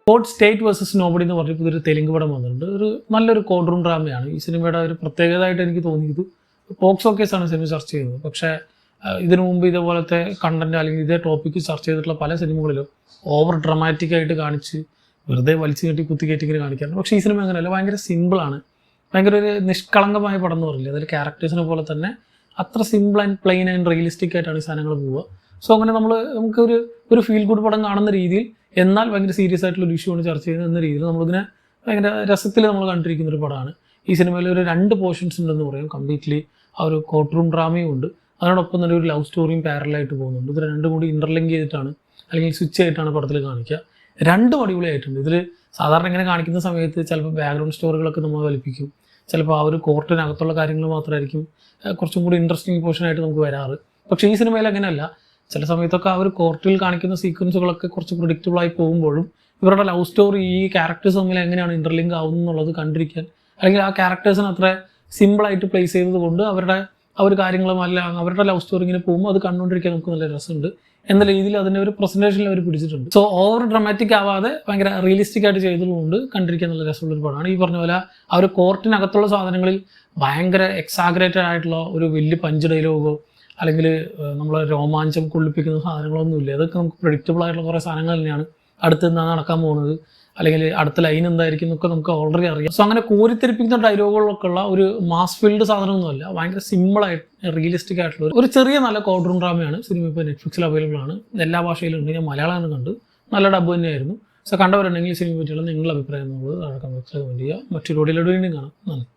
God state versus nobody എന്ന് പറഞ്ഞ പുതിയൊരു തെലുങ്ക് പടം വന്നിട്ടുണ്ട്. ഒരു നല്ലൊരു കോഡ് റൂം ഡ്രാമയാണ്. ഈ സിനിമയുടെ ഒരു പ്രത്യേകതയായിട്ട് എനിക്ക് തോന്നിയത് പോക്സോ കേസാണ് സിനിമ ചർച്ച ചെയ്യുന്നത്. പക്ഷേ ഇതിനു മുമ്പ് ഇതേപോലത്തെ കണ്ടന്റ് അല്ലെങ്കിൽ ഇതേ ടോപ്പിക്ക് ചർച്ച ചെയ്തിട്ടുള്ള പല സിനിമകളിലും ഓവർ ഡ്രമാറ്റിക് ആയിട്ട് കാണിച്ച് വെറുതെ വലിച്ചു കെട്ടി കുത്തിക്കയറ്റിങ്ങനെ കാണിക്കാറുണ്ട്. പക്ഷേ ഈ സിനിമ അങ്ങനെയല്ല, ഭയങ്കര സിമ്പിളാണ്. ഭയങ്കര ഒരു നിഷ്കളങ്കമായ പടം എന്ന് പറയില്ല, അതിൽ ക്യാരക്ടേഴ്സിനെ പോലെ തന്നെ അത്ര simple and plain and realistic ആയിട്ടാണ് ഈ സാധനങ്ങൾ പോവുക. സോ അങ്ങനെ നമുക്ക് ഒരു ഫീൽ ഗുഡ് പടം കാണുന്ന രീതിയിൽ, എന്നാൽ ഭയങ്കര സീരിയസ് ആയിട്ടുള്ള ഒരു ഇഷ്യൂ ആണ് ചർച്ച ചെയ്യുന്നത് എന്ന രീതിയിൽ നമ്മളിതിനെ ഭയങ്കര രസത്തിൽ നമ്മൾ കണ്ടിരിക്കുന്ന ഒരു പടമാണ്. ഈ സിനിമയിൽ ഒരു 2 പോർഷൻസ് ഉണ്ടെന്ന് പറയാം. കംപ്ലീറ്റ്ലി ആ ഒരു കോർട്ട് റൂം ഡ്രാമയും ഉണ്ട്, അതിനോടൊപ്പം തന്നെ ഒരു ലവ് സ്റ്റോറിയും പാരലായിട്ട് പോകുന്നുണ്ട്. ഇത് രണ്ടും കൂടി ഇൻ്റർലിങ്ക് ചെയ്തിട്ടാണ് അല്ലെങ്കിൽ സ്വിച്ച് ആയിട്ടാണ് പടത്തിൽ കാണിക്കുക. 2 അടിപൊളിയായിട്ടുണ്ട്. ഇതിൽ സാധാരണ ഇങ്ങനെ കാണിക്കുന്ന സമയത്ത് ചിലപ്പോൾ ബാക്ക്ഗ്രൗണ്ട് സ്റ്റോറികളൊക്കെ നമ്മൾ വലിപ്പിക്കും, ചിലപ്പോൾ ആ ഒരു കോർട്ടിനകത്തുള്ള കാര്യങ്ങൾ മാത്രമായിരിക്കും കുറച്ചും കൂടി ഇൻട്രസ്റ്റിംഗ് പോർഷനായിട്ട് നമുക്ക് വരാറ്. പക്ഷേ ഈ സിനിമയിൽ അങ്ങനെയല്ല. ചില സമയത്തൊക്കെ ആ ഒരു കോർട്ടിൽ കാണിക്കുന്ന സീക്വൻസുകളൊക്കെ കുറച്ച് പ്രൊഡിക്റ്റബിളായി പോകുമ്പോഴും ഇവരുടെ ലവ് സ്റ്റോറി ഈ ക്യാരക്ടേഴ്സ് തമ്മിൽ എങ്ങനെയാണ് ഇൻ്റർലിങ്ക് ആവുന്നത് എന്നുള്ളത് കണ്ടിരിക്കാൻ, അല്ലെങ്കിൽ ആ ക്യാരക്ടേഴ്സിന് അത്ര സിമ്പിളായിട്ട് പ്ലേസ് ചെയ്തത് കൊണ്ട് അവരുടെ ആ ഒരു കാര്യങ്ങളും അല്ല അവരുടെ ലവ് സ്റ്റോറി ഇങ്ങനെ പോകുമ്പോൾ അത് കണ്ടുകൊണ്ടിരിക്കാൻ നമുക്ക് നല്ല രസമുണ്ട് എന്ന രീതിയിൽ അതിൻ്റെ ഒരു പ്രസൻറ്റേഷനിൽ അവർ പിടിച്ചിട്ടുണ്ട്. സോ ഓവർ ഡ്രമാറ്റിക് ആവാതെ ഭയങ്കര റിയലിസ്റ്റിക് ആയിട്ട് ചെയ്തതുകൊണ്ട് കണ്ടിരിക്കാൻ നല്ല രസമുള്ളൊരു പടമാണ്. ഈ പറഞ്ഞ പോലെ ആ ഒരു കോർട്ടിനകത്തുള്ള സാധനങ്ങളിൽ ഭയങ്കര എക്സാഗ്രേറ്റഡ് ആയിട്ടുള്ള ഒരു വലിയ പഞ്ച് ഡയലോഗോ അല്ലെങ്കിൽ നമ്മളെ രോമാഞ്ചം കൊള്ളിപ്പിക്കുന്ന സാധനങ്ങളൊന്നുമില്ല. അതൊക്കെ നമുക്ക് പ്രഡിക്റ്റബിൾ ആയിട്ടുള്ള കുറേ സാധനങ്ങൾ തന്നെയാണ്. അടുത്ത് എന്താണ് നടക്കാൻ പോകുന്നത്, അല്ലെങ്കിൽ അടുത്ത ലൈൻ എന്തായിരിക്കും എന്നൊക്കെ നമുക്ക് ഓൾറെഡി അറിയാം. സോ അങ്ങനെ കോരിത്തെരിപ്പിക്കുന്ന ഡയലോഗുകളൊക്കെ ഉള്ള ഒരു മാസ് ഫീൽഡ് സാധനമൊന്നുമല്ല, ഭയങ്കര സിമ്പിളായിട്ട് റിയലിസ്റ്റിക് ആയിട്ടുള്ള ഒരു ചെറിയ നല്ല കോഡ് റൂം ഡ്രാമയാണ്. സിനിമ ഇപ്പോൾ നെറ്റ്ഫ്ലിക്സിൽ അവൈലബിൾ ആണ്, എല്ലാ ഭാഷയിലും ഉണ്ട്. ഞാൻ മലയാളമാണ് കണ്ട്, നല്ല ഡബ് തന്നെയായിരുന്നു. സോ കണ്ടവരുണ്ടെങ്കിൽ സിനിമ പറ്റിയുള്ള നിങ്ങളുടെ അഭിപ്രായം നമ്മൾ താഴെ കമൻറ്റിൽ കമൻറ്റ് ചെയ്യുക. മറ്റൊരു വീഡിയോയിലൂടെ വീണ്ടും കാണാം. നന്ദി.